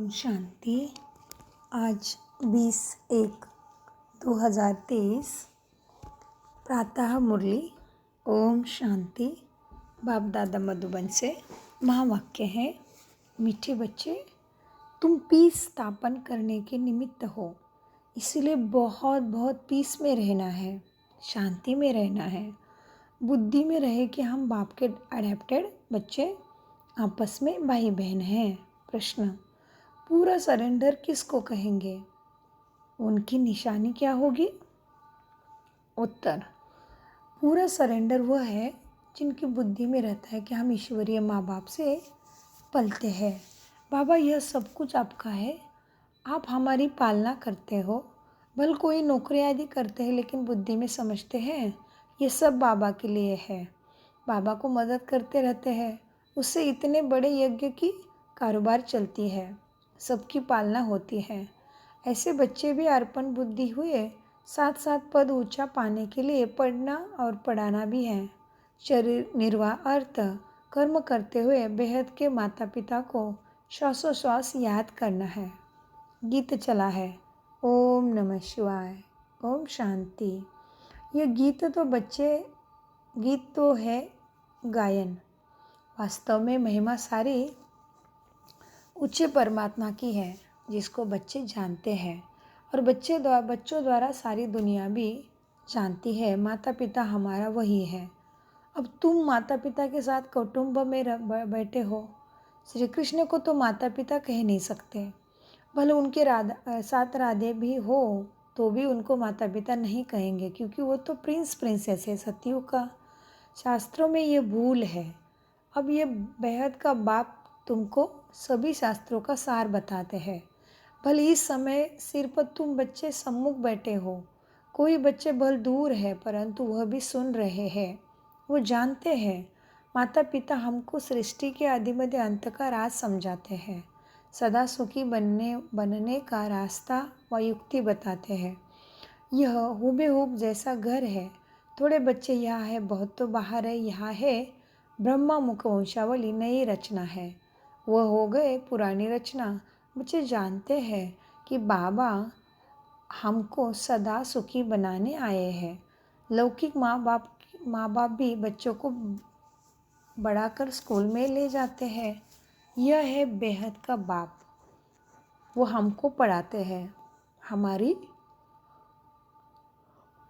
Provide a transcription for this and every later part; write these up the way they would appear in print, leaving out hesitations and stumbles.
ओम शांति। आज 20/1/2023 प्रातः मुरली। ओम शांति। बाप दादा मधुबन से महावाक्य है। मीठे बच्चे, तुम पीस स्थापन करने के निमित्त हो, इसलिए बहुत बहुत पीस में रहना है, शांति में रहना है। बुद्धि में रहे कि हम बाप के अडेप्टेड बच्चे आपस में भाई बहन हैं। प्रश्न, पूरा सरेंडर किसको कहेंगे? उनकी निशानी क्या होगी? उत्तर, पूरा सरेंडर वह है जिनकी बुद्धि में रहता है कि हम ईश्वरीय माँ बाप से पलते हैं। बाबा, यह सब कुछ आपका है, आप हमारी पालना करते हो। भले कोई नौकरी आदि करते हैं, लेकिन बुद्धि में समझते हैं ये सब बाबा के लिए है। बाबा को मदद करते रहते हैं, उससे इतने बड़े यज्ञ की कारोबार चलती है, सबकी पालना होती है। ऐसे बच्चे भी अर्पण बुद्धि हुए, साथ साथ पद ऊंचा पाने के लिए पढ़ना और पढ़ाना भी है। शरीर निर्वाह अर्थ कर्म करते हुए बेहद के माता पिता को श्वासोश्वास याद करना है। गीत चला है, ओम नमः शिवाय, ओम शांति। यह गीत तो है गायन। वास्तव में महिमा सारी उच्च परमात्मा की है, जिसको बच्चे जानते हैं और बच्चों द्वारा सारी दुनिया भी जानती है। माता पिता हमारा वही है। अब तुम माता पिता के साथ कुटुंब में बैठे हो। श्री कृष्ण को तो माता पिता कह नहीं सकते। भले उनके साथ राधे भी हो तो भी उनको माता पिता नहीं कहेंगे, क्योंकि वो तो प्रिंसेस है सतयुग का। शास्त्रों में ये भूल है। अब ये बेहद का बाप तुमको सभी शास्त्रों का सार बताते हैं। भले इस समय सिर पर तुम बच्चे सम्मुख बैठे हो, कोई बच्चे भले दूर है, परंतु वह भी सुन रहे हैं। वो जानते हैं माता पिता हमको सृष्टि के आदि मध्य अंत का राज समझाते हैं, सदा सुखी बनने का रास्ता व युक्ति बताते हैं। यह हुबेहूब जैसा घर है। थोड़े बच्चे यहाँ है, बहुत तो बाहर है। यहाँ है ब्रह्मा मुख वंशावली, नई रचना है। वह हो गए पुरानी रचना। बच्चे जानते हैं कि बाबा हमको सदा सुखी बनाने आए हैं। लौकिक माँ बाप भी बच्चों को बढ़ाकर स्कूल में ले जाते हैं। यह है बेहद का बाप, वो हमको पढ़ाते हैं, हमारी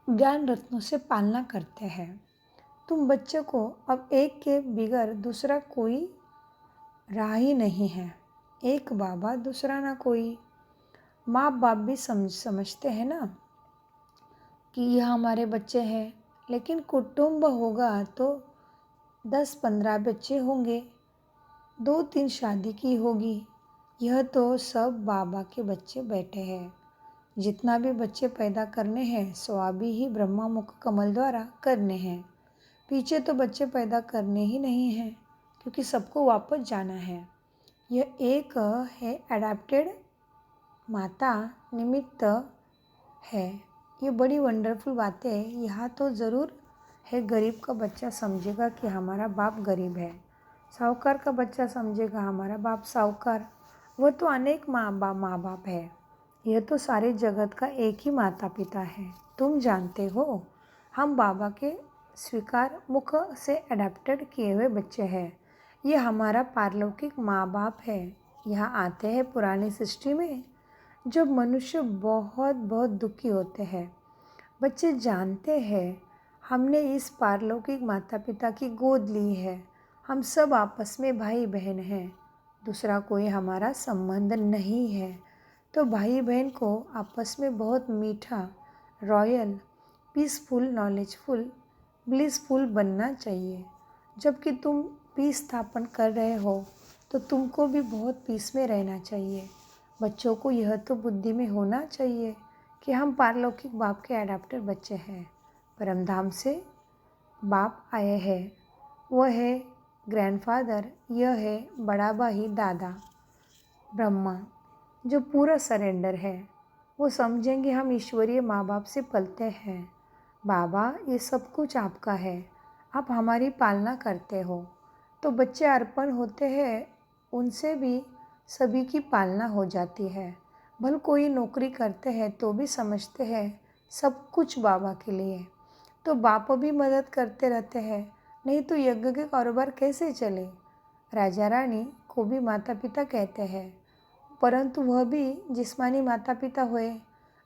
ज्ञान रत्नों से पालना करते हैं। तुम बच्चों को अब एक के बिगर दूसरा कोई राह ही नहीं है। एक बाबा दूसरा ना कोई। माँ बाप भी समझते हैं ना कि यह हमारे बच्चे हैं, लेकिन कुटुंब होगा तो 10-15 बच्चे होंगे, 2-3 शादी की होगी। यह तो सब बाबा के बच्चे बैठे हैं। जितना भी बच्चे पैदा करने हैं, सो अभी ही ब्रह्मा मुख कमल द्वारा करने हैं। पीछे तो बच्चे पैदा करने ही नहीं हैं, क्योंकि सबको वापस जाना है। यह एक है अडेप्टेड माता निमित्त है। ये बड़ी वंडरफुल बातें यहाँ तो ज़रूर है। गरीब का बच्चा समझेगा कि हमारा बाप गरीब है, साहूकार का बच्चा समझेगा हमारा बाप साहूकार। वह तो अनेक माँ बाप है। यह तो सारे जगत का एक ही माता पिता है। तुम जानते हो, हम बाबा के स्वीकार मुख से अडेप्टेड किए हुए बच्चे हैं। ये हमारा पारलौकिक माँ बाप है। यहाँ आते हैं पुरानी सृष्टि में, जब मनुष्य बहुत बहुत दुखी होते हैं। बच्चे जानते हैं हमने इस पारलौकिक माता पिता की गोद ली है। हम सब आपस में भाई बहन हैं, दूसरा कोई हमारा संबंध नहीं है। तो भाई बहन को आपस में बहुत मीठा, रॉयल, पीसफुल, नॉलेजफुल, ब्लिसफुल बनना चाहिए। जबकि तुम पीस स्थापन कर रहे हो तो तुमको भी बहुत पीस में रहना चाहिए। बच्चों को यह तो बुद्धि में होना चाहिए कि हम पारलौकिक बाप के अडेप्टर बच्चे हैं। परमधाम से बाप आए हैं, वह है ग्रैंडफादर। यह है बड़ा भाई दादा ब्रह्मा, जो पूरा सरेंडर है। वो समझेंगे हम ईश्वरीय माँ बाप से पलते हैं। बाबा, ये सब कुछ आपका है, आप हमारी पालना करते हो। तो बच्चे अर्पण होते हैं, उनसे भी सभी की पालना हो जाती है। भले कोई नौकरी करते हैं तो भी समझते हैं सब कुछ बाबा के लिए। तो बाप भी मदद करते रहते हैं, नहीं तो यज्ञ के कारोबार कैसे चले। राजा रानी को भी माता पिता कहते हैं, परंतु वह भी जिस्मानी माता पिता हुए।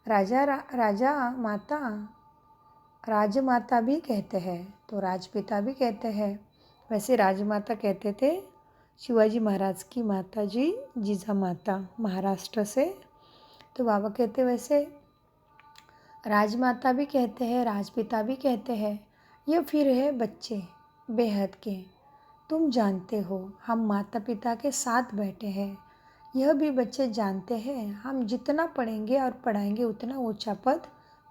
राजा माता राजमाता भी कहते हैं तो राजपिता भी कहते हैं। वैसे राजमाता कहते थे शिवाजी महाराज की माता जी जीजा माता, महाराष्ट्र से। तो बाबा कहते वैसे राजमाता भी कहते हैं, राजपिता भी कहते हैं। ये फिर है बच्चे बेहद के। तुम जानते हो हम माता पिता के साथ बैठे हैं। यह भी बच्चे जानते हैं हम जितना पढ़ेंगे और पढ़ाएंगे उतना ऊंचा पद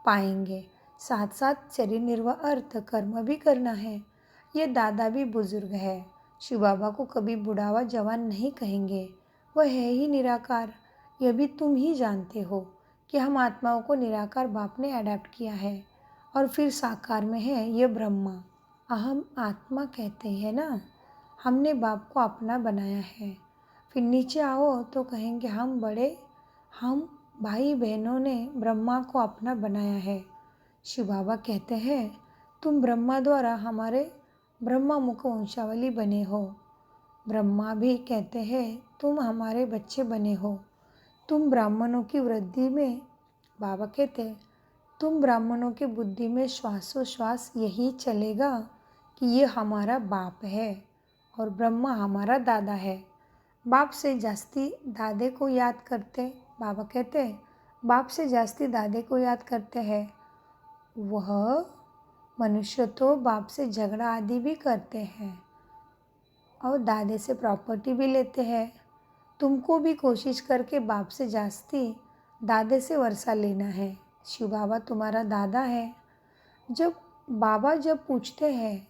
पाएंगे। साथ साथ शरीर निर्वाह अर्थ कर्म भी करना है। ये दादा भी बुजुर्ग है। शिव बाबा को कभी बुढ़ावा जवान नहीं कहेंगे, वह है ही निराकार। यह भी तुम ही जानते हो कि हम आत्माओं को निराकार बाप ने अडैप्ट किया है और फिर साकार में है ये ब्रह्मा। अहम आत्मा कहते हैं ना, हमने बाप को अपना बनाया है। फिर नीचे आओ तो कहेंगे हम भाई बहनों ने ब्रह्मा को अपना बनाया है। शिव बाबा कहते हैं तुम ब्रह्मा द्वारा हमारे ब्रह्मा मुख वंशावली बने हो। ब्रह्मा भी कहते हैं तुम हमारे बच्चे बने हो। तुम ब्राह्मणों की वृद्धि में, बाबा कहते हैं तुम ब्राह्मणों की बुद्धि में श्वासोश्वास यही चलेगा कि ये हमारा बाप है और ब्रह्मा हमारा दादा है। बाप से जास्ती दादे को याद करते, बाबा कहते हैं बाप से जास्ती दादे को याद करते हैं। वह मनुष्य तो बाप से झगड़ा आदि भी करते हैं और दादे से प्रॉपर्टी भी लेते हैं। तुमको भी कोशिश करके बाप से जास्ती दादे से वर्षा लेना है। शिव बाबा तुम्हारा दादा है। जब पूछते हैं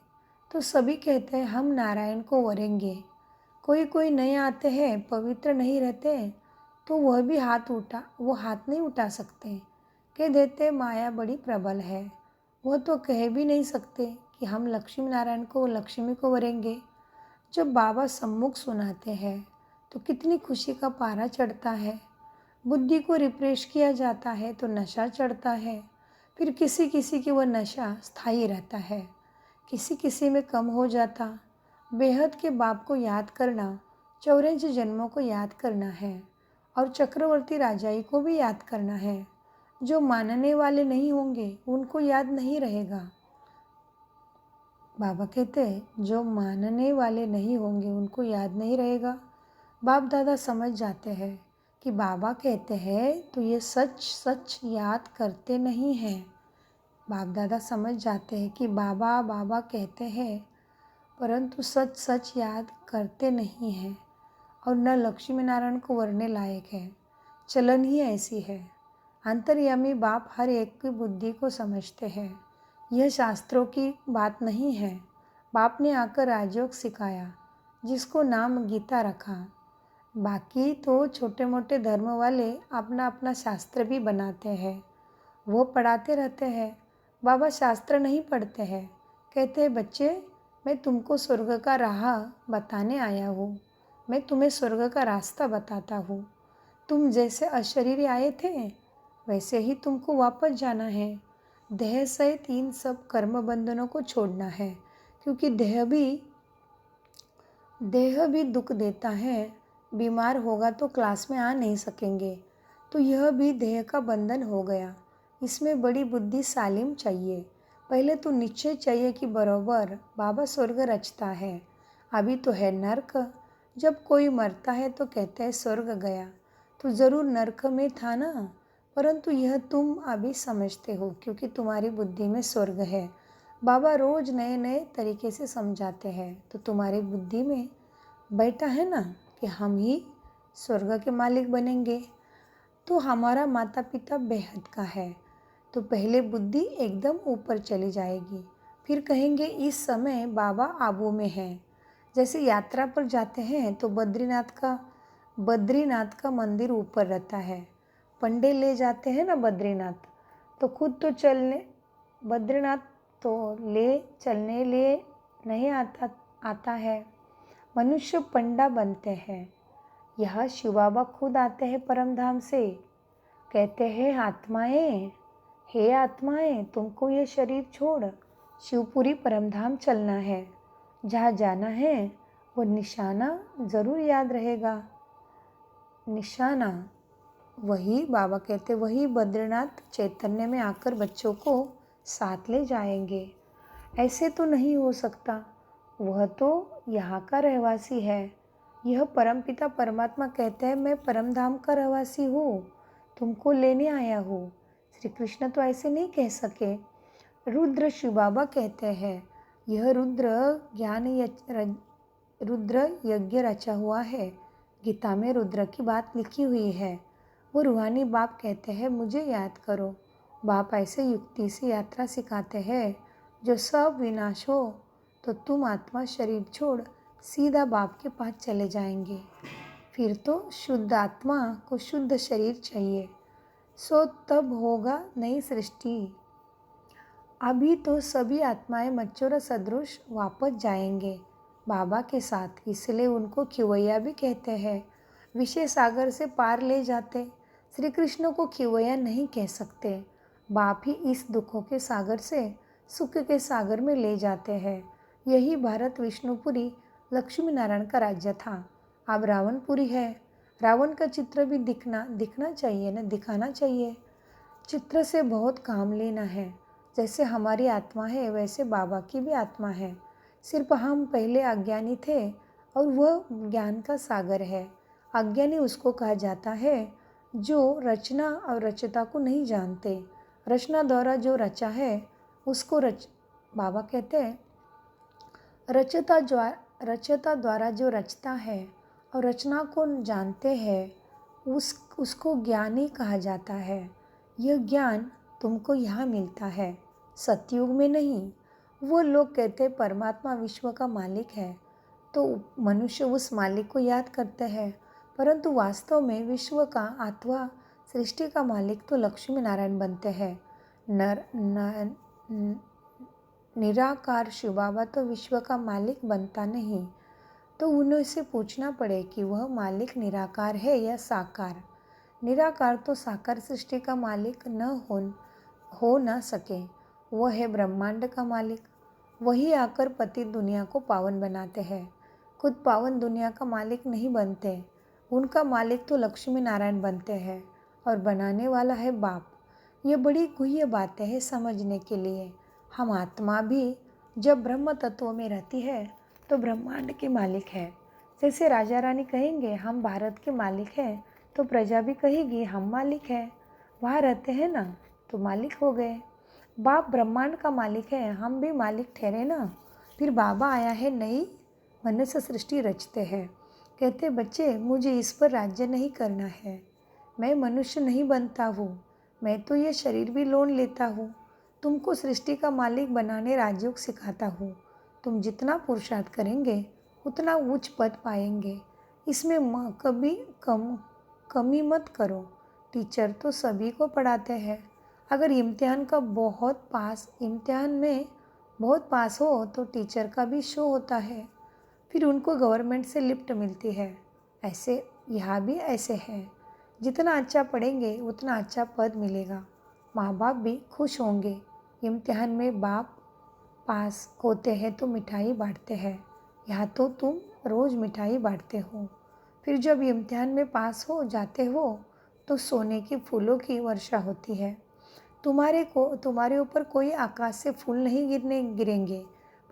तो सभी कहते हैं हम नारायण को वरेंगे। कोई नए आते हैं, पवित्र नहीं रहते तो वो हाथ नहीं उठा सकते। कह देते माया बड़ी प्रबल है। वह तो कह भी नहीं सकते कि हम लक्ष्मी नारायण को लक्ष्मी को वरेंगे। जब बाबा सम्मुख सुनाते हैं तो कितनी खुशी का पारा चढ़ता है। बुद्धि को रिप्रेश किया जाता है तो नशा चढ़ता है। फिर किसी किसी की वह नशा स्थायी रहता है, किसी किसी में कम हो जाता। बेहद के बाप को याद करना 84 जन्मों को याद करना है और चक्रवर्ती राजाई को भी याद करना है। जो मानने वाले नहीं होंगे उनको याद नहीं रहेगा। बाबा कहते हैं जो मानने वाले नहीं होंगे उनको याद नहीं रहेगा। बाप दादा समझ जाते हैं कि बाबा कहते हैं तो ये सच सच याद करते नहीं हैं। बाप दादा समझ जाते हैं कि बाबा कहते हैं परंतु सच सच याद करते नहीं हैं और न लक्ष्मी नारायण को वरने लायक है। चलन ही ऐसी है। अंतर्यामी बाप हर एक की बुद्धि को समझते हैं। यह शास्त्रों की बात नहीं है। बाप ने आकर राजयोग सिखाया जिसको नाम गीता रखा। बाकी तो छोटे मोटे धर्म वाले अपना अपना शास्त्र भी बनाते हैं, वो पढ़ाते रहते हैं। बाबा शास्त्र नहीं पढ़ते हैं। कहते हैं बच्चे मैं तुमको स्वर्ग का राह बताने आया हूँ। मैं तुम्हें स्वर्ग का रास्ता बताता हूँ। तुम जैसे अशरीरी आए थे वैसे ही तुमको वापस जाना है। देह सहित इन सब कर्म बंधनों को छोड़ना है, क्योंकि देह भी दुख देता है। बीमार होगा तो क्लास में आ नहीं सकेंगे, तो यह भी देह का बंधन हो गया। इसमें बड़ी बुद्धि सालिम चाहिए। पहले तो निश्चय चाहिए कि बरोबर बाबा स्वर्ग रचता है। अभी तो है नर्क। जब कोई मरता है तो कहते हैं स्वर्ग गया, तो ज़रूर नर्क में था ना। परंतु यह तुम अभी समझते हो क्योंकि तुम्हारी बुद्धि में स्वर्ग है। बाबा रोज़ नए नए तरीके से समझाते हैं, तो तुम्हारी बुद्धि में बैठा है ना कि हम ही स्वर्ग के मालिक बनेंगे। तो हमारा माता पिता बेहद का है, तो पहले बुद्धि एकदम ऊपर चली जाएगी। फिर कहेंगे इस समय बाबा आबू में हैं। जैसे यात्रा पर जाते हैं तो बद्रीनाथ का मंदिर ऊपर रहता है। पंडे ले जाते हैं ना बद्रीनाथ, तो खुद तो बद्रीनाथ तो चलने नहीं आता है। मनुष्य पंडा बनते हैं। यह शिव बाबा खुद आते हैं परम धाम से, कहते हैं आत्माएं, हे आत्माएं, तुमको ये शरीर छोड़ शिवपुरी परम धाम चलना है। जहाँ जाना है वो निशाना ज़रूर याद रहेगा। निशाना वही, बाबा कहते वही बद्रीनाथ चैतन्य में आकर बच्चों को साथ ले जाएंगे। ऐसे तो नहीं हो सकता, वह तो यहाँ का रहवासी है। यह परमपिता परमात्मा कहते हैं मैं परम धाम का रहवासी हूँ, तुमको लेने आया हूँ। श्री कृष्ण तो ऐसे नहीं कह सके। रुद्र शिव बाबा कहते हैं यह रुद्र यज्ञ रचा हुआ है। गीता में रुद्र की बात लिखी हुई है। वो रूहानी बाप कहते हैं मुझे याद करो। बाप ऐसे युक्ति से यात्रा सिखाते हैं जो सब विनाश हो तो तुम आत्मा शरीर छोड़ सीधा बाप के पास चले जाएंगे। फिर तो शुद्ध आत्मा को शुद्ध शरीर चाहिए, सो तब होगा नई सृष्टि। अभी तो सभी आत्माएं मच्छर सदृश वापस जाएंगे बाबा के साथ, इसलिए उनको खिवैया भी कहते हैं। विषय सागर से पार ले जाते। श्री कृष्ण को खिवैया नहीं कह सकते। बाप ही इस दुखों के सागर से सुख के सागर में ले जाते हैं। यही भारत विष्णुपुरी लक्ष्मी नारायण का राज्य था। अब रावणपुरी है। रावण का चित्र भी दिखना चाहिए न, दिखाना चाहिए। चित्र से बहुत काम लेना है। जैसे हमारी आत्मा है वैसे बाबा की भी आत्मा है। सिर्फ हम पहले अज्ञानी थे और वह ज्ञान का सागर है। अज्ञानी उसको कहा जाता है जो रचना और रचता को नहीं जानते। रचना द्वारा जो रचा है उसको बाबा कहते हैं रचता द्वारा जो रचता है और रचना को जानते हैं उसको ज्ञानी कहा जाता है। यह ज्ञान तुमको यहाँ मिलता है, सतयुग में नहीं। वो लोग कहते हैं परमात्मा विश्व का मालिक है, तो मनुष्य उस मालिक को याद करते हैं, परंतु वास्तव में विश्व का अथवा सृष्टि का मालिक तो लक्ष्मी नारायण बनते हैं। निराकार शिव बाबा तो विश्व का मालिक बनता नहीं। तो उन्हें से पूछना पड़े कि वह मालिक निराकार है या साकार। निराकार तो साकार सृष्टि का मालिक हो न सके। वह है ब्रह्मांड का मालिक। वही आकर पति दुनिया को पावन बनाते हैं। खुद पावन दुनिया का मालिक नहीं बनते। उनका मालिक तो लक्ष्मी नारायण बनते हैं और बनाने वाला है बाप। ये बड़ी गुह्य बातें हैं समझने के लिए। हम आत्मा भी जब ब्रह्म तत्व में रहती है तो ब्रह्मांड के मालिक है। जैसे राजा रानी कहेंगे हम भारत के मालिक हैं, तो प्रजा भी कहेगी हम मालिक हैं। वहाँ रहते हैं ना, तो मालिक हो गए। बाप ब्रह्मांड का मालिक है, हम भी मालिक ठहरे ना। फिर बाबा आया है, नई मनुष्य सृष्टि रचते हैं। कहते बच्चे मुझे इस पर राज्य नहीं करना है, मैं मनुष्य नहीं बनता हूँ, मैं तो ये शरीर भी लोन लेता हूँ। तुमको सृष्टि का मालिक बनाने राजयोग सिखाता हूँ। तुम जितना पुरुषार्थ करेंगे उतना उच्च पद पाएंगे। इसमें कभी कमी मत करो। टीचर तो सभी को पढ़ाते हैं। अगर इम्तिहान में बहुत पास हो तो टीचर का भी शो होता है, फिर उनको गवर्नमेंट से लिफ्ट मिलती है। ऐसे यहाँ भी ऐसे है, जितना अच्छा पढ़ेंगे उतना अच्छा पद मिलेगा। माँ बाप भी खुश होंगे। इम्तिहान में बाप पास होते हैं तो मिठाई बांटते हैं। यहाँ तो तुम रोज़ मिठाई बांटते हो। फिर जब इम्तिहान में पास हो जाते हो तो सोने की फूलों की वर्षा होती है। तुम्हारे ऊपर कोई आकाश से फूल नहीं गिरेंगे,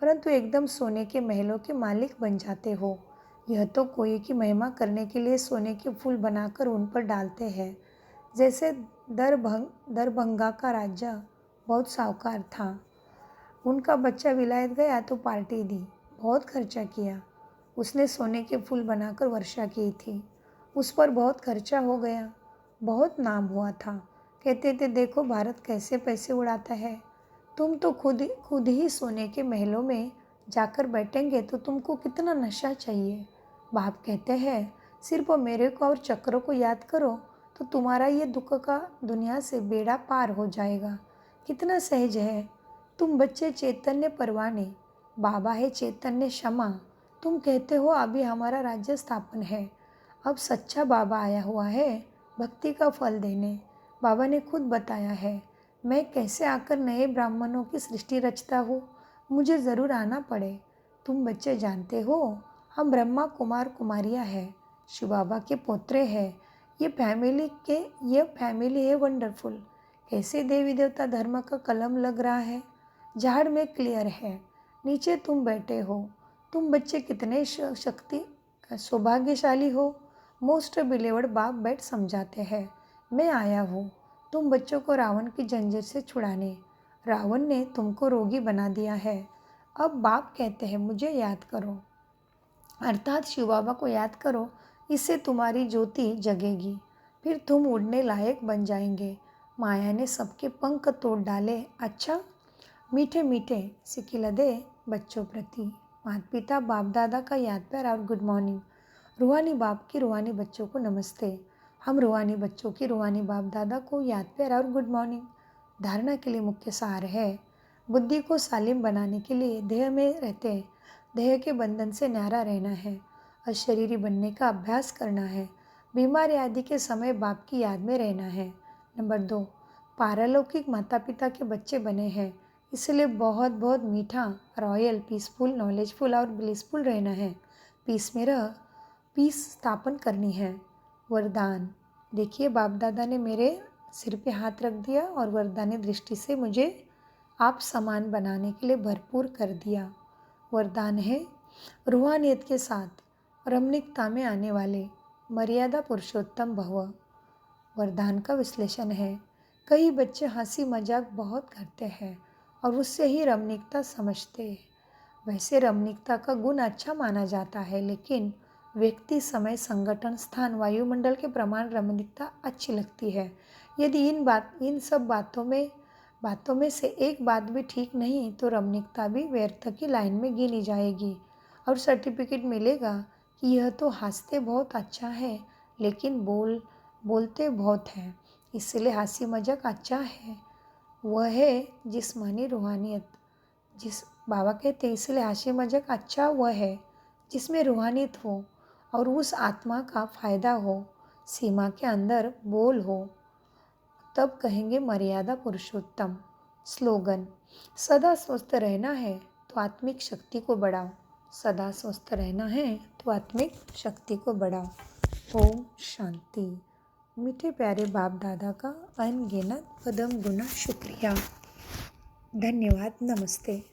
परंतु एकदम सोने के महलों के मालिक बन जाते हो। यह तो कोई की महिमा करने के लिए सोने के फूल बनाकर उन पर डालते हैं। जैसे दरभंगा का राजा बहुत साहूकार था। उनका बच्चा विलायत गया तो पार्टी दी, बहुत खर्चा किया। उसने सोने के फूल बनाकर वर्षा की थी। उस पर बहुत खर्चा हो गया, बहुत नाम हुआ था। कहते थे देखो भारत कैसे पैसे उड़ाता है। तुम तो खुद ही सोने के महलों में जाकर बैठेंगे तो तुमको कितना नशा चाहिए। बाप कहते हैं सिर्फ मेरे को और चक्रों को याद करो तो तुम्हारा ये दुख का दुनिया से बेड़ा पार हो जाएगा। कितना सहज है। तुम बच्चे चैतन्य परवाने, बाबा है चैतन्य क्षमा। तुम कहते हो अभी हमारा राज्य स्थापन है, अब सच्चा बाबा आया हुआ है भक्ति का फल देने। बाबा ने खुद बताया है, मैं कैसे आकर नए ब्राह्मणों की सृष्टि रचता हूँ। मुझे ज़रूर आना पड़े। तुम बच्चे जानते हो, हम ब्रह्मा कुमार कुमारियाँ हैं, शिव बाबा के पोत्रे हैं। ये फैमिली है वंडरफुल। कैसे देवी देवता धर्म का कलम लग रहा है। झाड़ में क्लियर है, नीचे तुम बैठे हो। तुम बच्चे कितने सौभाग्यशाली हो। मोस्ट बिलीवर्ड बाप बैठ समझाते हैं, मैं आया हूँ तुम बच्चों को रावण की जंजीर से छुड़ाने। रावण ने तुमको रोगी बना दिया है। अब बाप कहते हैं मुझे याद करो, अर्थात शिव बाबा को याद करो। इससे तुम्हारी ज्योति जगेगी, फिर तुम उड़ने लायक बन जाएंगे। माया ने सबके पंख तोड़ डाले। अच्छा, मीठे मीठे सिकिलदे बच्चों प्रति माता पिता बाप दादा का याद प्यार और गुड मॉर्निंग। रूहानी बाप की रूहानी बच्चों को नमस्ते। हम रूहानी बच्चों की रूहानी बाप दादा को याद प्यार और गुड मॉर्निंग। धारणा के लिए मुख्य सार है, बुद्धि को सालिम बनाने के लिए देह में रहते देह के बंधन से न्यारा रहना है। अशरीरी बनने का अभ्यास करना है। बीमारी आदि के समय बाप की याद में रहना है। नंबर 2, पारलौकिक माता पिता के बच्चे बने हैं, इसलिए बहुत बहुत मीठा, रॉयल, पीसफुल, नॉलेजफुल और ब्लिसफुल रहना है। पीस में रह पीस स्थापन करनी है। वरदान, देखिए बाप दादा ने मेरे सिर पे हाथ रख दिया और वरदानी दृष्टि से मुझे आप समान बनाने के लिए भरपूर कर दिया। वरदान है, रूहानियत के साथ रमणीकता में आने वाले मर्यादा पुरुषोत्तम भव। वरदान का विश्लेषण है, कई बच्चे हंसी मजाक बहुत करते हैं और उससे ही रमणीकता समझते हैं। वैसे रमणीकता का गुण अच्छा माना जाता है, लेकिन व्यक्ति, समय, संगठन, स्थान, वायुमंडल के प्रमाण रमणीकता अच्छी लगती है। यदि इन सब बातों में से एक बात भी ठीक नहीं तो रमणीकता भी व्यर्थ की लाइन में गिनी जाएगी और सर्टिफिकेट मिलेगा कि यह तो हंसते बहुत अच्छा है, लेकिन बोलते बहुत है, इसलिए हंसी मजाक अच्छा है। वह है जिस्मानी रूहानियत। जिस बाबा कहते हैं, इसलिए हंसी मजाक अच्छा वह है जिसमें रूहानियत हो और उस आत्मा का फायदा हो, सीमा के अंदर बोल हो, तब कहेंगे मर्यादा पुरुषोत्तम। स्लोगन, सदा स्वस्थ रहना है तो आत्मिक शक्ति को बढ़ाओ। सदा स्वस्थ रहना है तो आत्मिक शक्ति को बढ़ाओ। ओम शांति। मीठे प्यारे बाप दादा का अनगिनत पदम गुना शुक्रिया। धन्यवाद। नमस्ते।